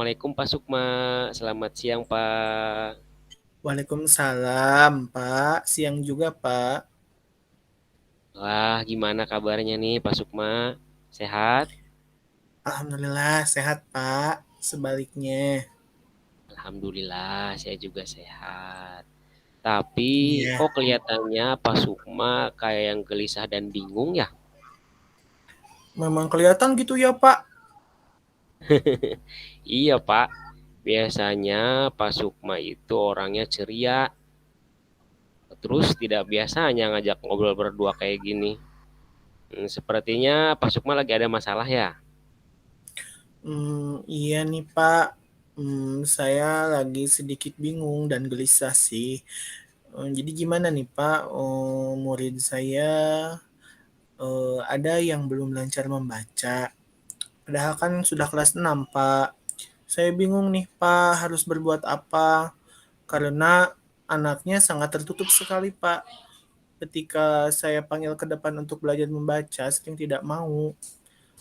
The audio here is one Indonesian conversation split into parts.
Assalamualaikum Pak Sukma. Selamat siang Pak. Waalaikumsalam, Pak. Siang juga, Pak. Wah, gimana kabarnya nih Pak Sukma? Sehat? Alhamdulillah sehat, Pak. Sebaliknya. Alhamdulillah, saya juga sehat. Tapi Iya, kok kelihatannya Pak Sukma kayak yang gelisah dan bingung ya? memang kelihatan gitu ya, Pak. Iya Pak, biasanya Pak Sukma itu orangnya ceria. Terus tidak biasanya ngajak ngobrol berdua kayak gini. Sepertinya Pak Sukma lagi ada masalah ya? Iya nih, Pak. Saya lagi sedikit bingung dan gelisah sih. Jadi gimana nih, Pak? Murid saya ada yang belum lancar membaca. Padahal kan sudah kelas 6, Pak. Saya bingung nih, Pak, harus berbuat apa. Karena anaknya sangat tertutup sekali, Pak. Ketika saya panggil ke depan untuk belajar membaca, sering tidak mau.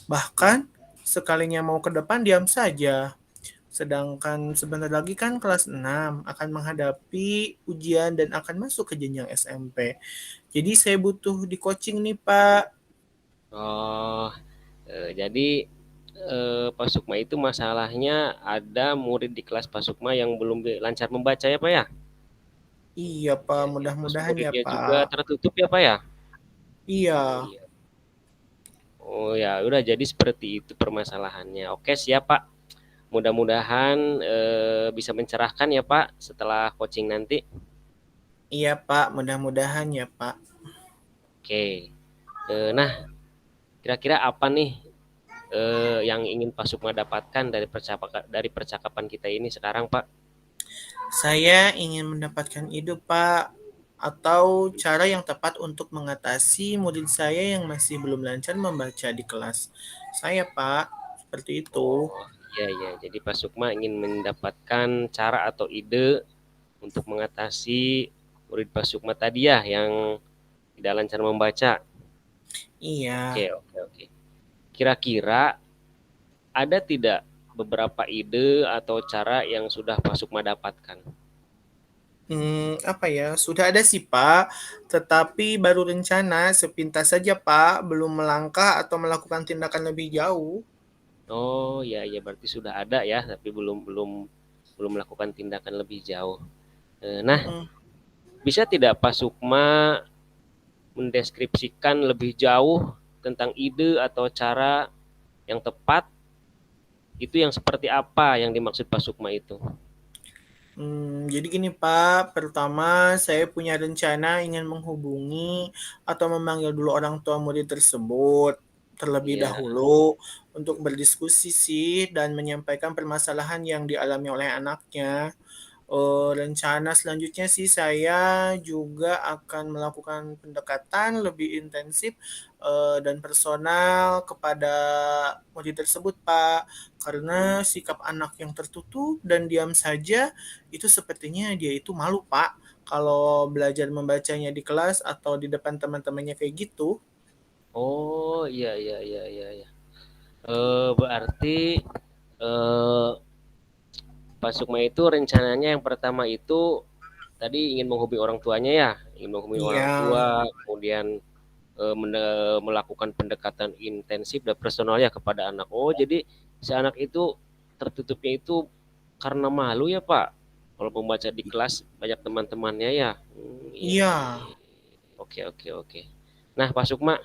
Bahkan sekalinya mau ke depan diam saja. Sedangkan sebentar lagi kan kelas 6 akan menghadapi ujian dan akan masuk ke jenjang SMP. Jadi saya butuh di coaching nih, Pak. Oh, jadi Pak Sukma itu masalahnya ada murid di kelas Pak Sukma yang belum lancar membaca ya Pak ya? Iya, Pak. Iya, iya. Terus Mudah-mudahan ya, muridnya juga Pak. tertutup ya Pak ya? Oh Iya. iya. Oh ya, udah jadi seperti itu permasalahannya. Oke, siap Pak. Mudah-mudahan bisa mencerahkan ya Pak setelah coaching nanti. Iya, Pak. Mudah-mudahan ya, Pak. Oke. Nah, kira-kira apa nih yang ingin Pak Sukma dapatkan dari percakapan kita ini sekarang Pak? Saya ingin mendapatkan ide, Pak, atau cara yang tepat untuk mengatasi murid saya yang masih belum lancar membaca di kelas saya, Pak. Seperti itu. Oh, iya iya. Jadi Pak Sukma ingin mendapatkan cara atau ide untuk mengatasi murid Pak Sukma tadi ya yang tidak lancar membaca. Oke, Iya. oke, oke. Kira-kira ada tidak beberapa ide atau cara yang sudah Pak Sukma dapatkan? Apa ya? Sudah ada sih, Pak, tetapi baru rencana sepintas saja, Pak, belum melangkah atau melakukan tindakan lebih jauh. Oh, iya iya berarti sudah ada ya, tapi belum belum belum melakukan tindakan lebih jauh. Nah, Mhm. bisa tidak Pak Sukma mendeskripsikan lebih jauh tentang ide atau cara yang tepat itu yang seperti apa yang dimaksud Pak Sukma itu? Jadi gini Pak, pertama saya punya rencana ingin menghubungi atau memanggil dulu orang tua murid tersebut terlebih Iya. dahulu untuk berdiskusi sih dan menyampaikan permasalahan yang dialami oleh anaknya. Rencana selanjutnya sih saya juga akan melakukan pendekatan lebih intensif, dan personal kepada murid tersebut, Pak. Karena sikap anak yang tertutup dan diam saja, itu sepertinya dia itu malu, Pak, kalau belajar membacanya di kelas atau di depan teman-temannya kayak gitu. Oh, iya iya iya iya iya. Berarti eh, Pak Sukma itu rencananya yang pertama itu tadi ingin menghubungi orang tuanya ya, ingin menghubungi orang Iya, tua, kemudian melakukan pendekatan intensif dan personalnya kepada anak. Oh, jadi si anak itu tertutupnya itu karena malu ya Pak? Kalau membaca di kelas banyak teman-temannya ya. Iya iya. iya iya. Oke oke oke. Nah Pak Sukma,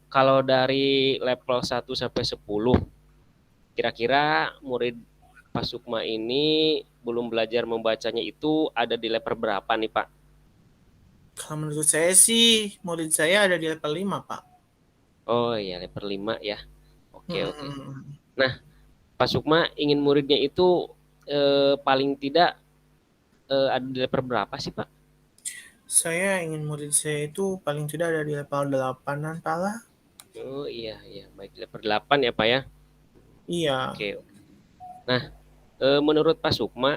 kalau dari level 1 sampai 10, kira-kira murid Pak Sukma ini belum belajar membacanya itu ada di level berapa nih Pak? Kalau menurut saya sih murid saya ada di level 5, Pak. Oh iya, level 5 ya. Oke oke. Mhm. Nah, Pak Sukma ingin muridnya itu paling tidak ada di level berapa sih Pak? Saya ingin murid saya itu paling tidak ada di level 8-an, Pak lah. Oh iya iya, baik level 8 ya Pak ya. Iya. Oke. Oke. Nah, menurut Pak Sukma,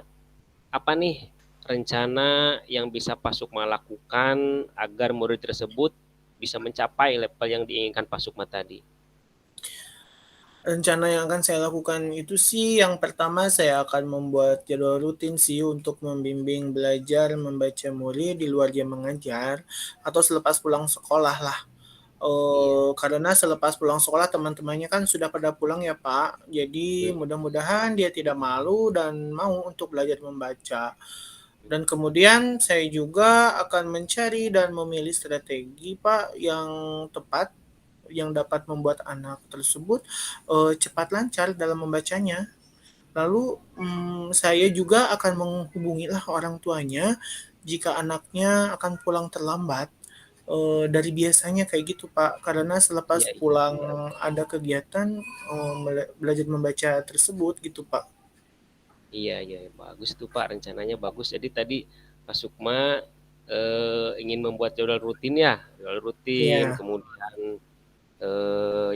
apa nih rencana yang bisa Pak Sukma lakukan agar murid tersebut bisa mencapai level yang diinginkan Pak Sukma tadi? Rencana yang akan saya lakukan itu sih yang pertama saya akan membuat jadwal rutin sih untuk membimbing belajar membaca murid di luar jam mengajar atau selepas pulang sekolah lah. Iya. Karena selepas pulang sekolah teman-temannya kan sudah pada pulang ya Pak. Jadi Hmm, mudah-mudahan dia tidak malu dan mau untuk belajar membaca. Dan kemudian saya juga akan mencari dan memilih strategi Pak yang tepat yang dapat membuat anak tersebut cepat lancar dalam membacanya. Lalu saya juga akan menghubungilah orang tuanya jika anaknya akan pulang terlambat dari biasanya kayak gitu Pak. Karena selepas iya, iya, pulang ada kegiatan belajar membaca tersebut gitu Pak. iya, iya, bagus tuh Pak, rencananya bagus. Jadi tadi Pak Sukma ingin membuat jadwal rutin ya, jadwal rutin, Iya, kemudian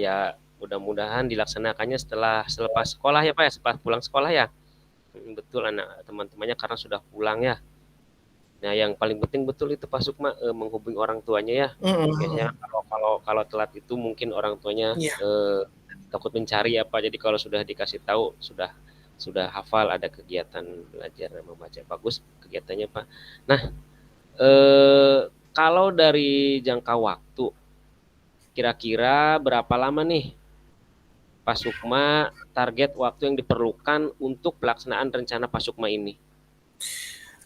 ya mudah-mudahan dilaksanakannya selepas sekolah ya Pak ya, setelah pulang sekolah ya. Betul anak teman-temannya karena sudah pulang ya. Nah, yang paling penting betul itu Pak Sukma menghubungi orang tuanya ya. Biasanya mhm, kalau kalau kalau telat itu mungkin orang tuanya iya, takut mencari apa. Jadi kalau sudah dikasih tahu sudah hafal ada kegiatan belajar membaca bagus kegiatannya Pak. Nah, eh, kalau dari jangka waktu kira-kira berapa lama nih Pak Sukma target waktu yang diperlukan untuk pelaksanaan rencana Pak Sukma ini?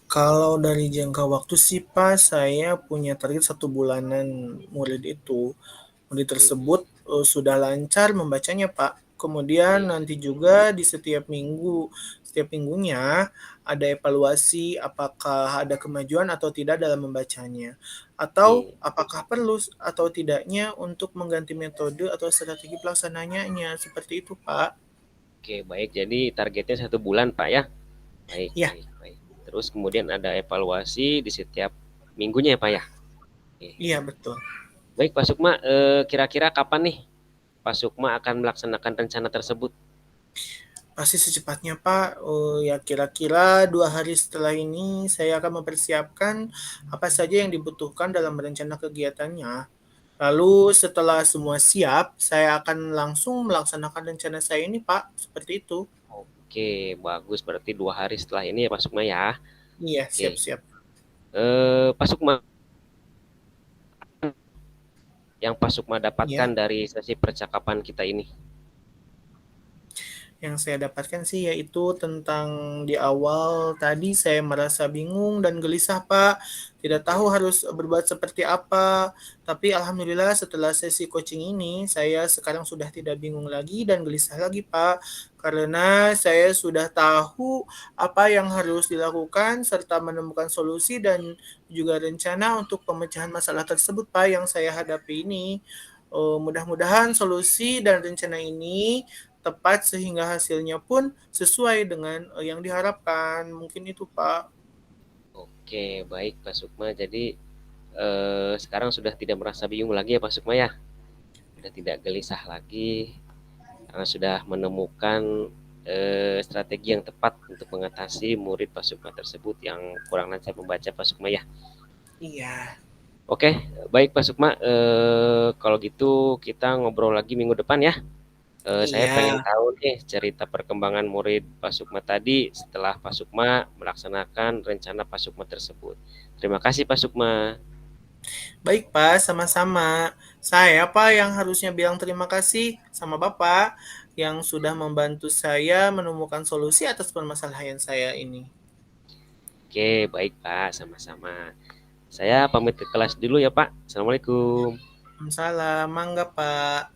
kalau dari jangka waktu sih Pak, saya punya target 1 bulanan murid itu. Murid Mhm. tersebut, sudah lancar membacanya, Pak. Kemudian Oke, nanti juga di setiap minggunya ada evaluasi apakah ada kemajuan atau tidak dalam membacanya, atau oke. apakah perlu atau tidaknya untuk mengganti metode atau strategi pelaksananya, seperti itu, Pak. Oke, baik. Jadi targetnya 1 bulan, Pak ya. Baik, Iya, baik, baik. Terus kemudian ada evaluasi di setiap minggunya ya, Pak ya. Oke. iya betul. Baik, Pak Sukma. Kira-kira kapan nih Pak Sukma akan melaksanakan rencana tersebut? Pasti secepatnya, Pak. Ya kira-kira 2 hari setelah ini saya akan mempersiapkan apa saja yang dibutuhkan dalam merencana kegiatannya. Lalu setelah semua siap, saya akan langsung melaksanakan rencana saya ini, Pak. Seperti itu. Oke, bagus. Berarti 2 hari setelah ini ya, Pak Sukma ya. Iya, Oke. siap-siap. Pak Sukma, yang Pak Sukma dapatkan Iya. dari sesi percakapan kita ini. Yang saya dapatkan sih yaitu tentang di awal tadi saya merasa bingung dan gelisah, Pak. Tidak tahu Hmm. harus berbuat seperti apa. Tapi alhamdulillah setelah sesi coaching ini saya sekarang sudah tidak bingung lagi dan gelisah lagi, Pak. Karena saya sudah tahu apa yang harus dilakukan serta menemukan solusi dan juga rencana untuk pemecahan masalah tersebut, Pak, yang saya hadapi ini. Mudah-mudahan solusi dan rencana ini tepat sehingga hasilnya pun sesuai dengan, yang diharapkan, mungkin itu, Pak. Oke, baik Pak Sukma. Jadi sekarang sudah tidak merasa bingung lagi ya Pak Sukma ya. Sudah tidak gelisah lagi karena sudah menemukan strategi yang tepat untuk mengatasi murid Pak Sukma tersebut yang kurang lancar membaca Pak Sukma ya. Iya. Oke, baik Pak Sukma. Kalau gitu kita ngobrol lagi minggu depan ya. Saya pengen Iya. tahu nih cerita perkembangan murid Pak Sukma tadi setelah Pak Sukma melaksanakan rencana Pak Sukma tersebut. Terima kasih Pak Sukma. Baik, Pak, sama-sama. Saya, Pak, yang harusnya bilang terima kasih sama Bapak yang sudah membantu saya menemukan solusi atas permasalahan saya ini. Oke, baik Pak, sama-sama. Saya pamit ke kelas dulu ya Pak. Assalamualaikum. Salam, mangga, Pak.